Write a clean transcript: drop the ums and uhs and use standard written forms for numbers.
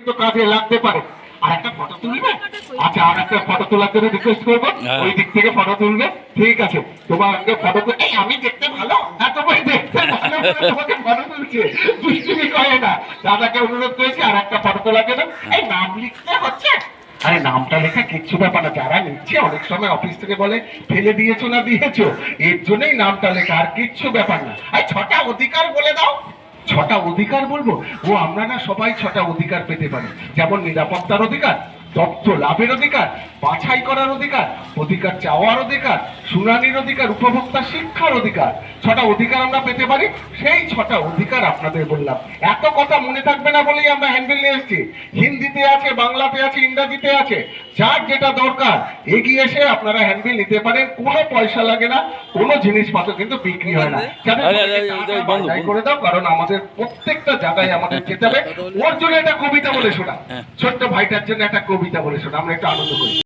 তো কাজে লাগতে পারে। আর একটা ফটো তুলবে? আচ্ছা, আর একটা ফটো তোলার জন্য রিকোয়েস্ট করবো, ওই দিক থেকে ফটো তুলবে। ঠিক আছে, তোমার ফটো এই আমি দেখতে ভালো, হ্যাঁ তোমায় দেখতে ভালো বলে তোমাকে ফটো তুলছে, দুষ্টুমি করে না। দাদাকে অনুরোধ করেছি আর একটা ফটো তোলার জন্য। এই নাম লিখতে হচ্ছে? আরে নামটা লেখা কিচ্ছু ব্যাপার না, যারা নিচ্ছে অনেক সময় অফিস থেকে বলে ফেলে দিয়েছো না দিয়েছো, এর জন্যই নামটা লেখা, আর কিচ্ছু ব্যাপার না। আর 6টা অধিকার বলে দাও। 6টা অধিকার বলবো? ও আমরা না সবাই 6টা অধিকার পেতে পারি, যেমন নিরাপত্তার অধিকার, তথ্য লাভের অধিকার, বাছাই করার অধিকার, অধিকার চাওয়ার অধিকার, শুনানির অধিকার, উপভোক্তা শিক্ষার অধিকার। 6টা অধিকার আমরা পেতে পারি, সেই 6টা অধিকার আপনাদের বললাম। এত কথা মনে থাকবে না বলেই আমরা হ্যান্ডবিল নিয়ে এসেছি। হিন্দিতে আছে, বাংলাতে আছে, ইংরাজিতে আছে, যার যেটা দরকার এগিয়ে এসে আপনারা হ্যান্ডবিল নিতে পারেন। কোনো পয়সা লাগে না, কোনো জিনিসপত্র কিন্তু বিক্রি হয় না। করে দাও, কারণ আমাদের প্রত্যেকটা জায়গায় আমাদের যেতে হবে। ওর জন্য একটা কবিতা বলে শোনা, ছোট্ট ভাইটার জন্য একটা কবিতা বলে শোনা, আমরা একটু আনন্দ করি।